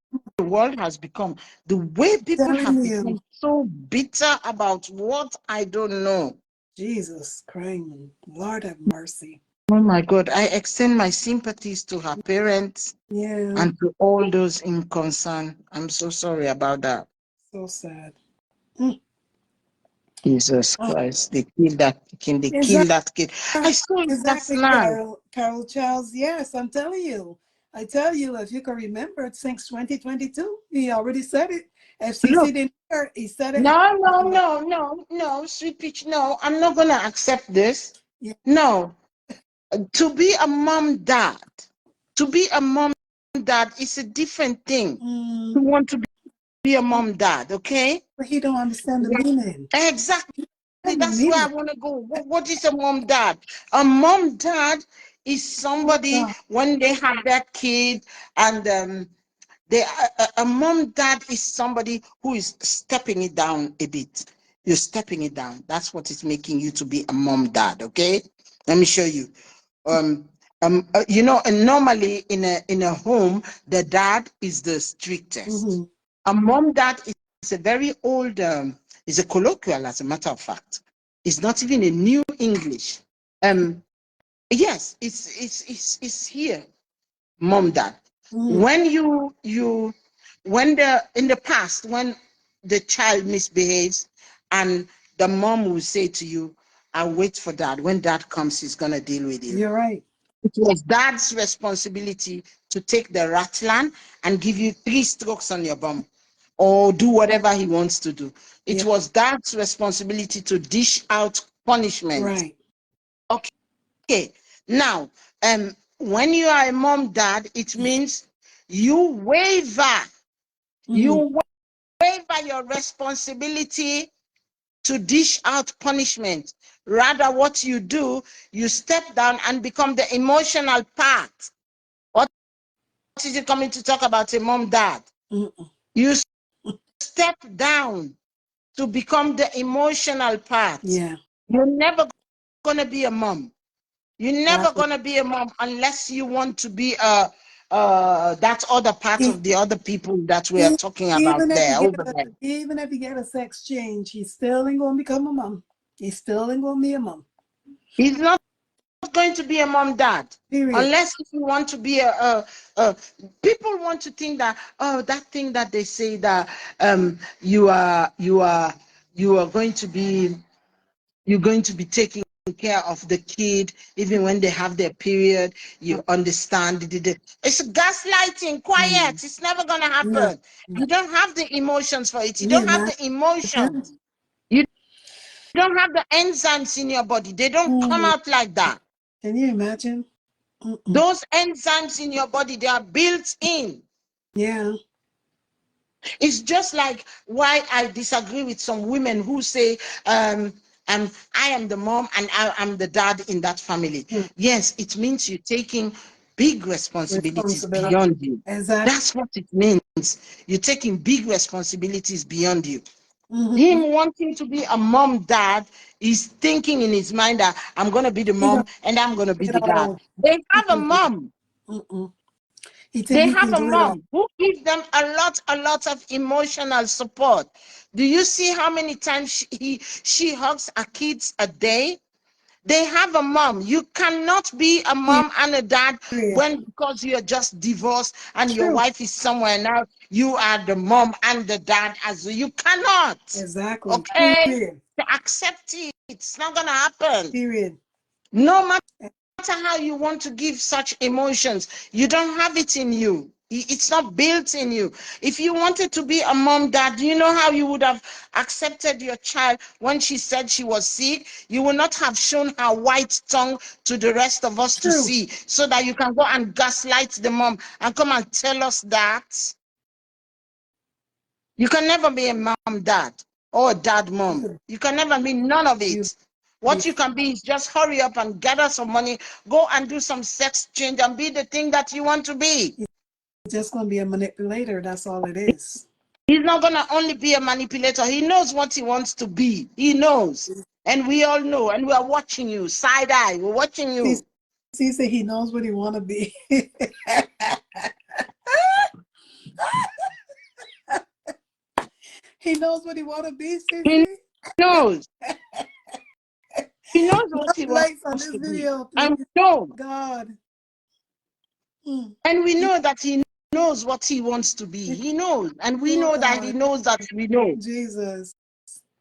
A: world has become, the way people have
B: Telling
A: become
B: you.
A: so bitter about what I don't know.
B: Jesus Christ. Lord have mercy.
A: Oh my God, I extend my sympathies to her parents
B: Yeah.
A: and to all those in concern. I'm so sorry about that.
B: So sad.
A: Jesus
B: Oh,
A: Christ, they killed that kid. They
B: exactly.
A: killed that kid. I saw it last
B: Exactly,
A: night.
B: Carol Charles. Yes, I'm telling you. I tell you, if you can remember it since 2022, he already said it. FCC
A: Look,
B: didn't hear, he said it.
A: no, Sweet Peach, no, I'm not going to accept this.
B: Yeah.
A: No, to be a to be a mom dad is a different thing. You want to be a mom dad, okay?
B: But he don't understand the meaning.
A: Exactly.
B: And the
A: That's where I
B: meaning.
A: want to go. What is a mom dad? A mom dad is
B: Oh
A: somebody
B: God.
A: when they have their kid and a mom dad is somebody who is stepping it down a bit. You're stepping it down. That's what is making you to be a mom dad. Okay, let me show you. And normally in a home, the dad is the strictest. A mom dad is a very old. Is a colloquial, as a matter of fact. It's not even a new English. Yes, it's here. Mom dad, when in the past when the child misbehaves and the mom will say to you, I'll wait for dad, when dad comes he's going to deal with you.
B: You're right.
A: It was dad's responsibility to take the ratlan and give you 3 strokes on your bum or do whatever he wants to do. It was dad's responsibility to dish out punishment.
B: Right.
A: Okay, now, when you are a mom, dad, it means you waiver your responsibility to dish out punishment. Rather, what you do, you step down and become the emotional part. What is it coming to talk about a mom, dad? You step down to become the emotional part.
B: Yeah.
A: You're never going to be a mom. You're never going to be a mom unless you want to be that other part of the other people that we are talking about there, over there.
B: Even if you get a sex change, he still ain't gonna become a mom. He still ain't gonna be a mom.
A: He's not going to be a mom, dad.
B: Period.
A: Unless if you want to be people want to think that, oh, that thing that they say that you are going to be, you're going to be taking care of the kid even when they have their period. You understand it's gaslighting. Quiet. It's never gonna
B: No.
A: happen. You don't have the emotions for it. You
B: Can you
A: don't have
B: imagine?
A: the emotions. You don't have the enzymes in your body. They don't come out like that.
B: Can you imagine?
A: Those enzymes in your body, they are built in.
B: Yeah.
A: It's just like why I disagree with some women who say, I am the mom and I am the dad in that family. Yes, it means you're taking big responsibilities
B: Responsibility.
A: beyond you.
B: Exactly.
A: That's what it means. You're taking big responsibilities beyond you.
B: Mm-hmm.
A: Him wanting to be a mom dad is thinking in his mind that I'm going to be the
B: He
A: mom
B: don't
A: and I'm going to be
B: at
A: the dad.
B: all.
A: They
B: He
A: have a
B: don't do that.
A: mom.
B: Mm-mm. He think
A: They
B: he
A: have
B: can
A: a
B: do it all.
A: mom who gives them a lot of emotional support. Do you see how many times she hugs her kids a day? They have a mom. You cannot be a mom and a dad
B: Period.
A: when because you're just divorced and your
B: True.
A: wife is somewhere now. You are the mom and the dad as well. You cannot.
B: Exactly.
A: Okay?
B: Period.
A: To accept it. It's not gonna happen.
B: Period.
A: No matter how you want to give such emotions, you don't have it in you. It's not built in you. If you wanted to be a mom, dad, do you know how you would have accepted your child when she said she was sick? You would not have shown her white tongue to the rest of us to
B: True.
A: see so that you can go and gaslight the mom and come and tell us that. You can never be a mom, dad, or dad, mom.
B: You
A: You can never be none of
B: you
A: it.
B: be
A: What you can be is just hurry up and gather some money, go and do some sex change and be the thing that you want to be.
B: just gonna be a manipulator. That's all it is.
A: He's not going to only be a manipulator. He knows what he wants to be. He knows. And we all know. And we are watching you, side eye. We're watching
B: See,
A: you.
B: say he knows what he want to be. He knows what he want to be,
A: He
B: Cece.
A: knows. He knows what he
B: Drop likes on
A: wants
B: this
A: to be.
B: video,
A: And
B: please.
A: we know.
B: God. Mm.
A: And we know that he knows what he wants to be. He knows. And we
B: Oh
A: know that he
B: God,
A: knows that we know.
B: Jesus.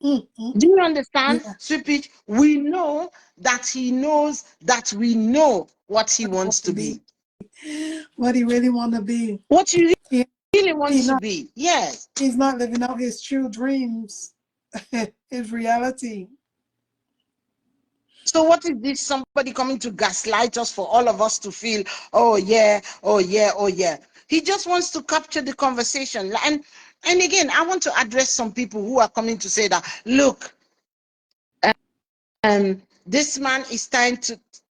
A: Do you understand,
B: Yeah,
A: sweet peach? We know that he knows that we know what he
B: what he want
A: wants
B: to
A: to
B: be,
A: be.
B: what he really want to be.
A: What he
B: He,
A: really
B: he
A: wants to
B: not,
A: be. Yes.
B: he's not living out his true dreams, his reality.
A: So what is this? Somebody coming to gaslight us for all of us to feel, oh yeah, oh yeah, oh yeah. He just wants to capture the conversation. And again, I want to address some people who are coming to say that, look, this man is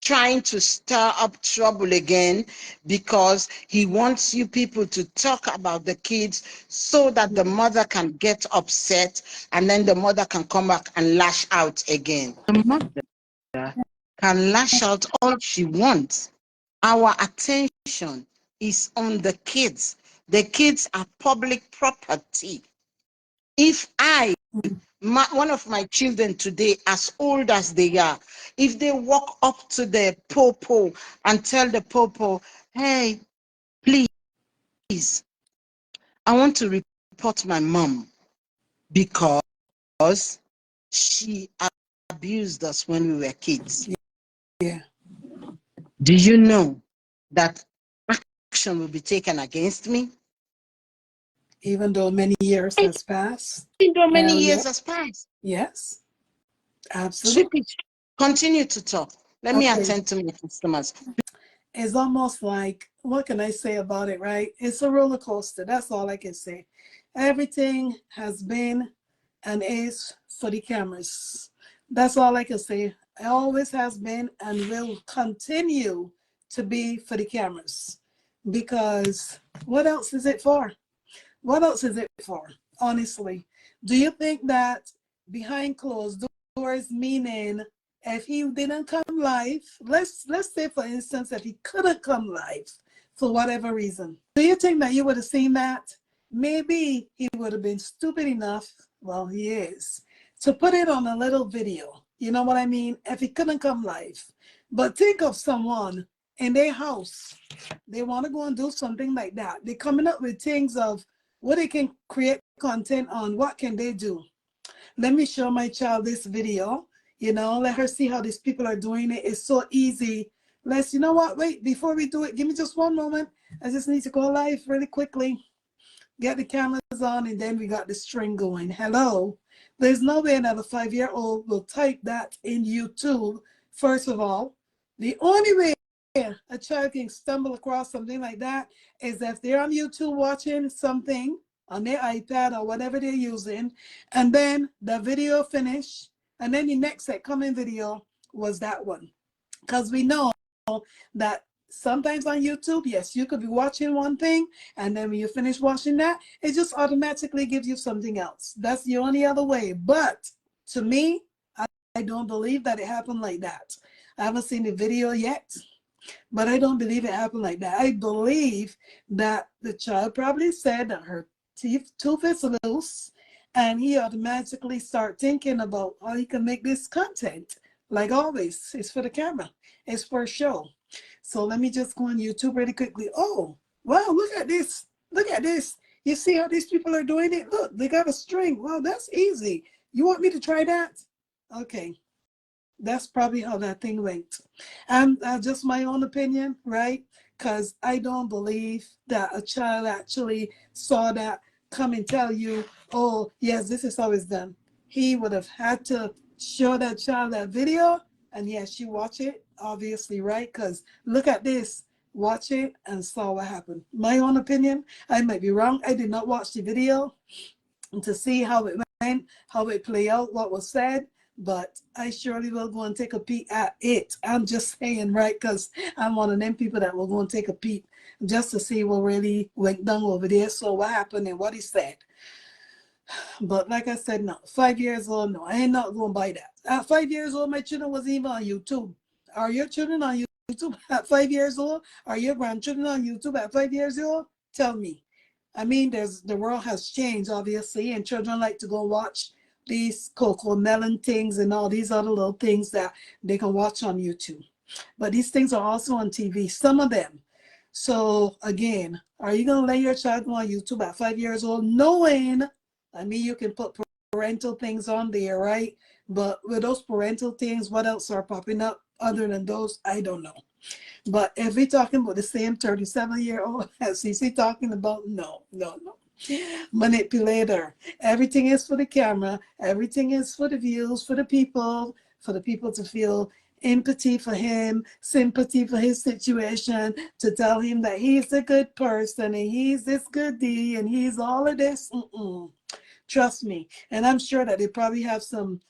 A: trying to stir up trouble again because he wants you people to talk about the kids so that the mother can get upset and then the mother can come back and lash out again. The mother can lash out all she wants. Our attention is on the kids. The kids are public property. If one of my children today, as old as they are, if they walk up to the popo and tell the popo, hey, please, I want to report my mom because she abused us when we were kids.
B: Yeah,
A: Do you know that action will be taken against me?
B: even though many years has passed.
A: Even though many
B: Hell
A: years
B: yeah.
A: has passed.
B: Yes,
A: Sweet
B: absolutely.
A: Peach, continue to talk. Let me
B: Okay.
A: attend to my customers.
B: It's almost like, what can I say about it, right? It's a roller coaster. That's all I can say. Everything has been and is for the cameras. That's all I can say. It always has been and will continue to be for the cameras. Because what else is it for? What else is it for? Honestly, do you think that behind closed doors, meaning if he didn't come live, let's say for instance that he couldn't come live for whatever reason, do you think that you would have seen that? Maybe he would have been stupid enough, well, he is, to put it on a little video. You know what I mean? If he couldn't come live. But think of someone in their house, they want to go and do something like that. They're coming up with things of what they can create content on. What can they do? Let me show my child this video, let her see how these people are doing it. It's so easy. You know what, wait, before we do it, give me just one moment. I just need to go live really quickly, get the cameras on, and then we got the string going. Hello. There's no way another 5-year-old will type that in YouTube. First of all, the only way a child can stumble across something like that is if they're on YouTube watching something on their iPad or whatever they're using, and then the video finish, and then the next coming video was that one. Because we know that sometimes on YouTube, yes, you could be watching one thing, and then when you finish watching that, it just automatically gives you something else. That's the only other way. But to me, I don't believe that it happened like that. I haven't seen the video yet, but I don't believe it happened like that. I believe that the child probably said that her tooth is loose, and he automatically start thinking about how he can make this content. Like always, it's for the camera. It's for a show. So let me just go on YouTube really quickly. Oh, wow, look at this. Look at this. You see how these people are doing it? Look, they got a string. Wow, that's easy. You want me to try that? Okay. That's probably how that thing went. And just my own opinion, right? Because I don't believe that a child actually saw that, come and tell you, oh, yes, this is how it's done. He would have had to show that child that video, and yes, you watch it, obviously, right? Because look at this, watch it and saw what happened. My own opinion, I might be wrong. I did not watch the video to see how it went, how it played out, what was said, but I surely will go and take a peek at it. I'm just saying, right? Because I'm one of them people that will go and take a peek just to see what really went down over there. So what happened and what he said. But like I said, no, 5 years old, no, I ain't not going to buy that. At 5 years old, my children was even on YouTube. Are your children on YouTube at 5 years old? Are your grandchildren on YouTube at 5 years old? Tell me. I mean, the world has changed, obviously, and children like to go watch these cocoa melon things and all these other little things that they can watch on YouTube. But these things are also on TV, some of them. So again, are you going to let your child go on YouTube at 5 years old, knowing, I mean, you can put parental things on there, right? But with those parental things, what else are popping up other than those? I don't know. But if we're talking about the same 37-year-old as CC talking about, no. Manipulator. Everything is for the camera. Everything is for the views, for the people to feel empathy for him, sympathy for his situation, to tell him that he's a good person and he's this goodie and he's all of this. Trust me. And I'm sure that they probably have some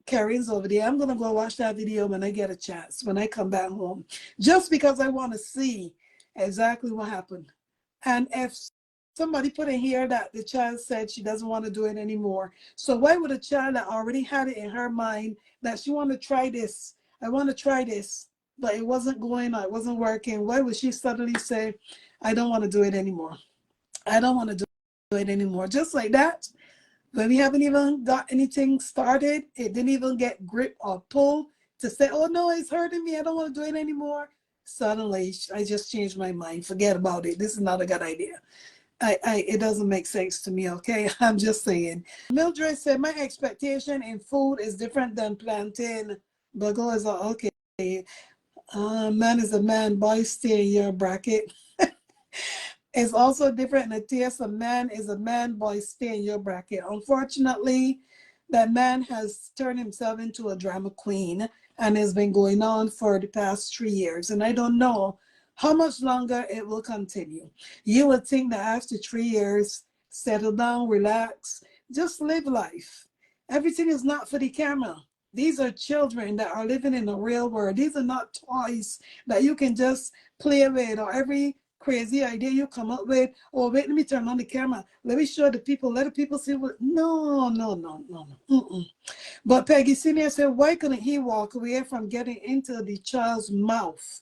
B: Karens over there. I'm gonna go watch that video when I get a chance, when I come back home, just because I want to see exactly what happened. And if somebody put in here that the child said she doesn't want to do it anymore, so why would a child that already had it in her mind that she want to try this, I want to try this, but it wasn't going on, it wasn't working, why would she suddenly say, I don't want to do it anymore? I don't want to do it anymore. Just like that, when we haven't even got anything started, it didn't even get grip or pull to say, oh no, it's hurting me, I don't want to do it anymore. Suddenly, I just changed my mind. Forget about it. This is not a good idea. It doesn't make sense to me, okay? I'm just saying. Mildred said, my expectation in food is different than plantain. Bago is like, okay. Man is a man, boy, stay in your bracket. It's also different in the taste. A man is a man, boy, stay in your bracket. Unfortunately, that man has turned himself into a drama queen and has been going on for the past 3 years. And I don't know how much longer it will continue. You would think that after 3 years, settle down, relax, just live life. Everything is not for the camera. These are children that are living in the real world. These are not toys that you can just play with, or every crazy idea you come up with. Oh, wait, let me turn on the camera. Let me show the people. Let the people see what. No. But Peggy Senior said, why couldn't he walk away from getting into the child's mouth?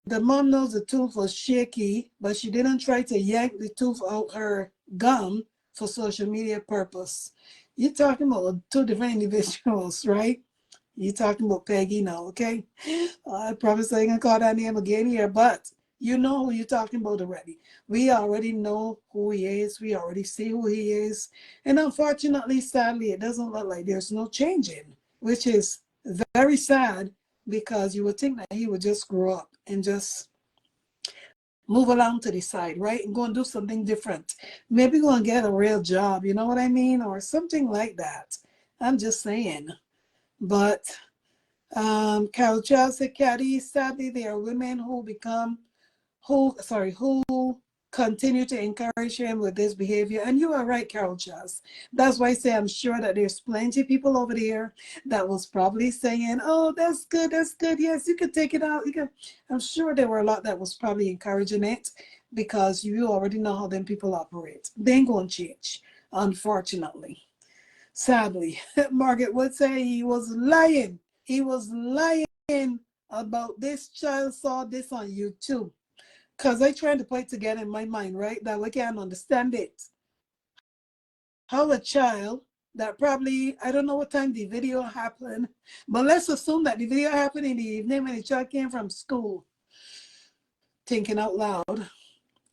B: The mom knows the tooth was shaky, but she didn't try to yank the tooth out her gum for social media purpose. You're talking about two different individuals, right? You're talking about Peggy now, okay? I promise I ain't gonna call that name again here, but you know who you're talking about already. We already know who he is. We already see who he is. And unfortunately, sadly, it doesn't look like there's no changing, which is very sad, because you would think that he would just grow up and just move along to the side, right? And go and do something different. Maybe go and get a real job, you know what I mean? Or something like that. I'm just saying. But Carol Child said, Caddy, sadly, there are women who continue to encourage him with this behavior. And you are right, Carol Chas. That's why I say I'm sure that there's plenty of people over there that was probably saying, oh, that's good, that's good. Yes, you can take it out. You can. I'm sure there were a lot that was probably encouraging it because you already know how them people operate. They ain't going to change, unfortunately. Sadly, Margaret would say he was lying. He was lying about this child saw this on YouTube. Because I trying to put it together in my mind, right? That we can understand it. How a child that probably, I don't know what time the video happened, but let's assume that the video happened in the evening when the child came from school. Thinking out loud.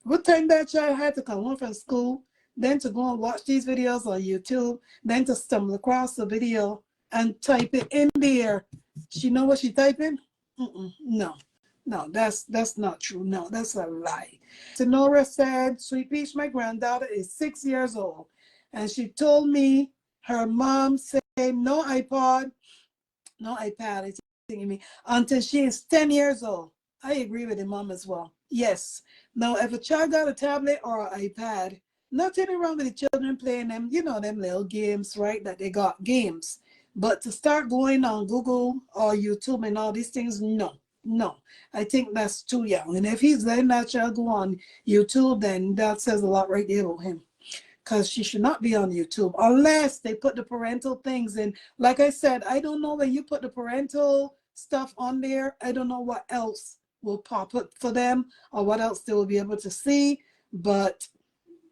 B: What time that child had to come home from school, then to go and watch these videos on YouTube, then to stumble across the video and type it in there. She know what she typing? No. No, that's not true. No, that's a lie. Sonora said, Sweet Peach, my granddaughter is 6 years old. And she told me her mom said no iPod, no iPad, it's thinking me, until she is 10 years old. I agree with the mom as well. Yes. Now, if a child got a tablet or an iPad, nothing wrong with the children playing them, you know, them little games, right? That they got games. But to start going on Google or YouTube and all these things, no. No, I think that's too young. And if he's letting that child go on YouTube, then that says a lot right there about him. Because she should not be on YouTube unless they put the parental things in. Like I said, I don't know when you put the parental stuff on there. I don't know what else will pop up for them or what else they will be able to see. But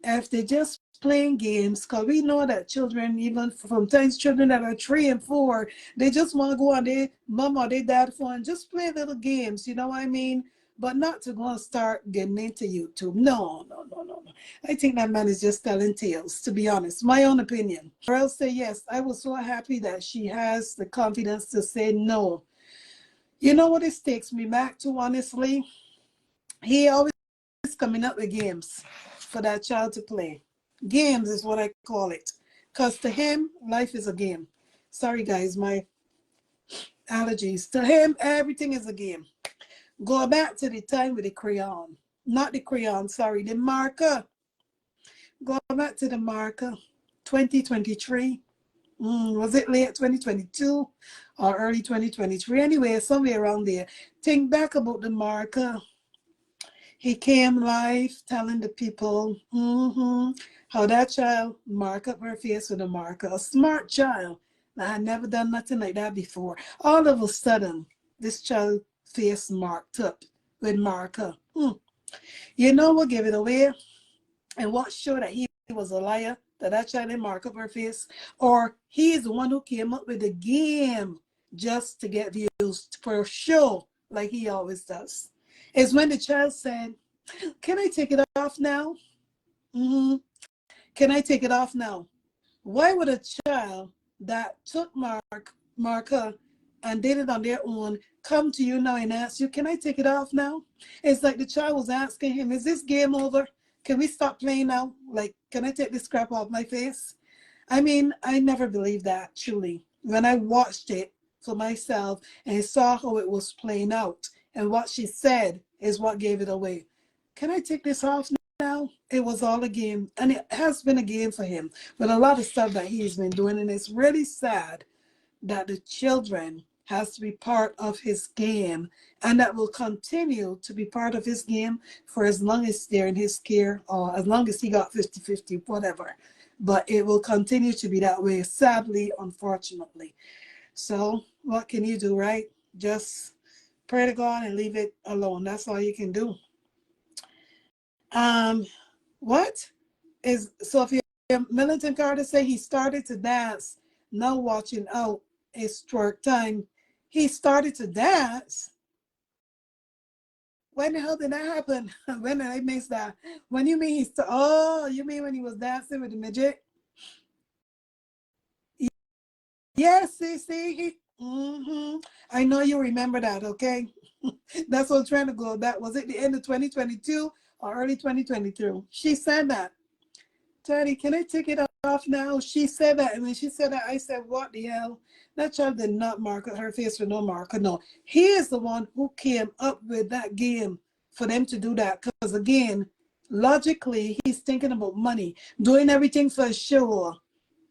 B: if they just playing games, because we know that children, even sometimes children that are 3 and 4, they just want to go on their mom or their dad phone and just play little games, you know what I mean? But not to go and start getting into YouTube. No. I think that man is just telling tales, to be honest. My own opinion. Or else say yes. I was so happy that she has the confidence to say no. You know what this takes me back to, honestly? He always coming up with games for that child to play. Games is what I call it. Because to him, life is a game. Sorry, guys, my allergies. To him, everything is a game. Go back to the time with the crayon. Not the crayon, sorry, the marker. Go back to the marker. 2023. Was it late 2022 or early 2023? Anyway, somewhere around there. Think back about the marker. He came live telling the people how that child mark up her face with a marker. A smart child that had never done nothing like that before. All of a sudden, this child face marked up with marker. You know what gave it away? And what showed that he was a liar, that child didn't mark up her face? Or he is the one who came up with the game just to get views for show, like he always does. It's when the child said, can I take it off now? Can I take it off now? Why would a child that took marker and did it on their own come to you now and ask you, can I take it off now? It's like the child was asking him, is this game over? Can we stop playing now? Like, can I take this crap off my face? I mean, I never believed that, truly. When I watched it for myself and saw how it was playing out, and what she said is what gave it away. Can I take this off now? It was all a game, and it has been a game for him with a lot of stuff that he's been doing, and it's really sad that the children has to be part of his game, and that will continue to be part of his game for as long as they're in his care, or as long as he got 50-50, whatever. But it will continue to be that way, sadly, unfortunately. So what can you do, right? Just pray to God and leave it alone. That's all you can do. What is Sophia Millington Carter say he started to dance, now watching out, it's twerk time. He started to dance. When the hell did that happen? When did I miss that? When you mean you mean when he was dancing with the midget? Yes, see, I know you remember that, okay? That's what I'm trying to go. That was it the end of 2022 or early 2023. She said that. Daddy, can I take it off now? She said that. And when she said that, I said, what the hell? That child did not mark her face with no marker. No, he is the one who came up with that game for them to do that. Because again, Logically, he's thinking about money, doing everything for sure.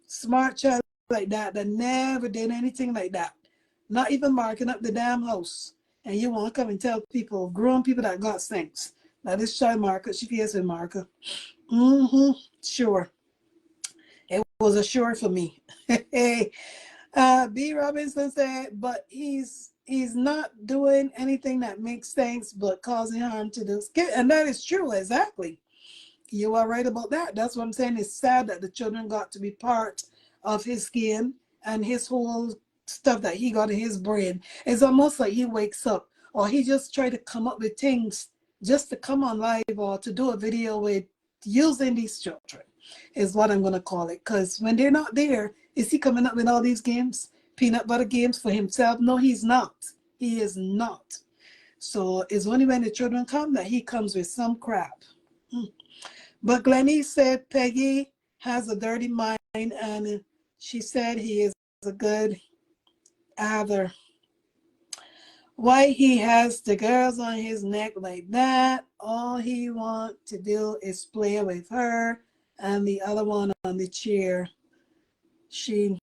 B: Smart child like that never did anything like that. Not even marking up the damn house. And you want to come and tell people, grown people that got sense. Now this child marker, she feels a marker. Sure. It was a sure for me. B. Robinson said, but he's not doing anything that makes sense but causing harm to this kid. And that is true, exactly. You are right about that. That's what I'm saying. It's sad that the children got to be part of his skin and his whole stuff that he got in his brain. It's almost like he wakes up or he just try to come up with things just to come on live or to do a video with using these children is what I'm going to call it. Because when they're not there, is he coming up with all these games? Peanut butter games for himself? No, he's not. He is not. So it's only when the children come that he comes with some crap. But Glennie said Peggy has a dirty mind, and she said he is a good father. Why he has the girls on his neck like that? All he want to do is play with her and the other one on the chair. She,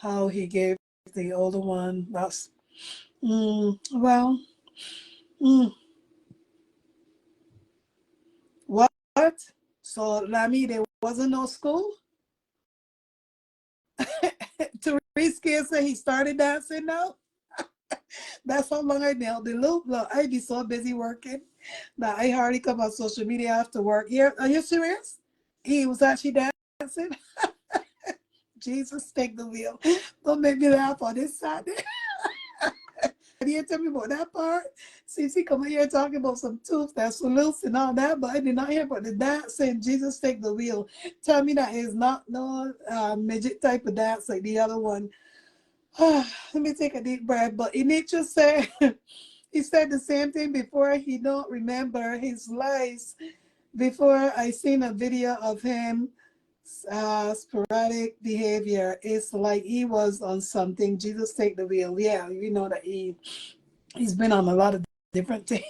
B: how he gave the older one. That's well. What? So Lamy, there wasn't no school. Therese Kidd said he started dancing now. That's how long I nailed the loop. Look, I be so busy working that I hardly come on social media after work. Here, are you serious? He was actually dancing. Jesus, take the wheel. Don't make me laugh on this Saturday. You didn't tell me about that part. CC come here talking about some tooth that's so loose and all that, but I did not hear about the dancing. Jesus, take the wheel. Tell me that is not no midget type of dance like the other one. Let me take a deep breath. But Inicha said he said the same thing before. He don't remember his lies. Before I seen a video of him sporadic behavior. It's like he was on something. Jesus take the wheel. Yeah, you know that he's been on a lot of different things.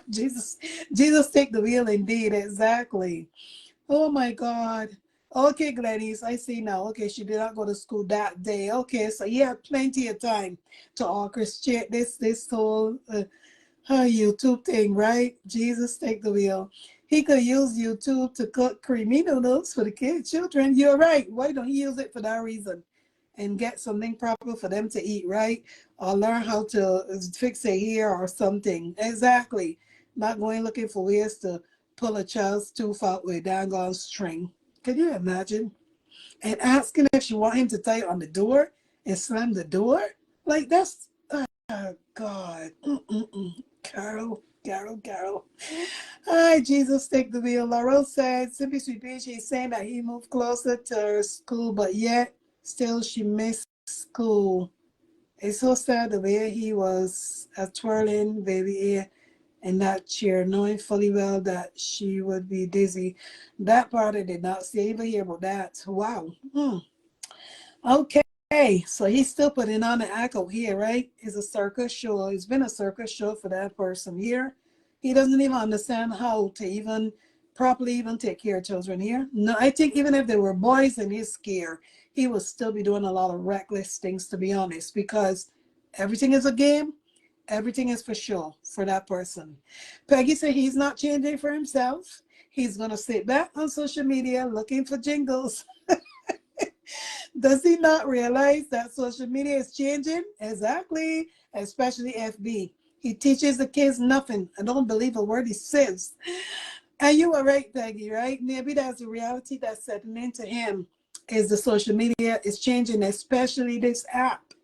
B: Jesus take the wheel indeed. Exactly. Oh my God. Okay, Gladys, I see now. Okay, she did not go to school that day. Okay, so he had plenty of time to orchestrate this whole YouTube thing, right? Jesus, take the wheel. He could use YouTube to cook creamy noodles for the kids, children. You're right. Why don't he use it for that reason? And get something proper for them to eat, right? Or learn how to fix their hair or something. Exactly. Not going looking for ways to pull a child's tooth out with a dang string. Can you imagine? And asking if she want him to tie it on the door and slam the door? Like that's God. Carol. Hi, Jesus, take the wheel. Laurel said, Simply Sweet Beach, he's saying that he moved closer to her school, but yet still she missed school. It's so sad the way he was twirling baby ear in that chair, knowing fully well that she would be dizzy. That part I did not see, even hear about that. Wow. Okay. So he's still putting on the act out here, right? It's a circus show. It's been a circus show for that person here. He doesn't even understand how to even properly even take care of children here. No, I think even if there were boys in his care, he would still be doing a lot of reckless things, to be honest, because everything is a game. Everything is for show for that person. Peggy said he's not changing for himself. He's going to sit back on social media looking for jingles. Does he not realize that social media is changing? Exactly, especially FB. He teaches the kids nothing. I don't believe a word he says. And you were right, Peggy, right? Maybe that's the reality that's setting into him is the social media is changing, especially this app.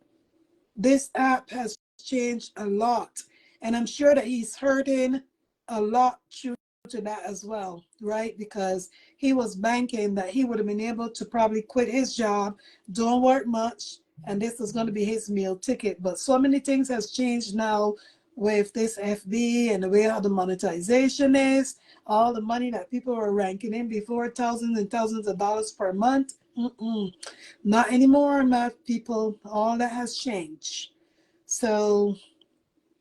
B: This app has changed a lot. And I'm sure that he's hurting a lot to that as well, right? Because he was banking that he would have been able to probably quit his job, don't work much, and this was going to be his meal ticket. But so many things has changed now with this FB and the way how the monetization is, all the money that people were ranking in before, thousands and thousands of dollars per month. Not anymore, not people. All that has changed. So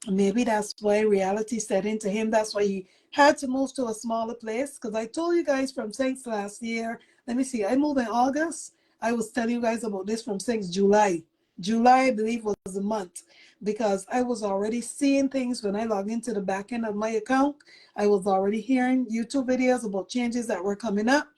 B: maybe that's why reality set into him. That's why he Had to move to a smaller place because I told you guys from since last year. Let me see. I moved in August. I was telling you guys about this from since July. July, I believe, was a month because I was already seeing things when I logged into the back end of my account. I was already hearing YouTube videos about changes that were coming up.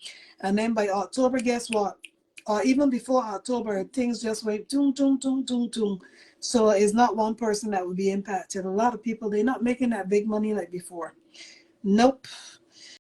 B: And then by October, guess what? Or even before October, things just went toom, toom, toom, toom, toom. So it's not one person that would be impacted. A lot of people, they're not making that big money like before. Nope.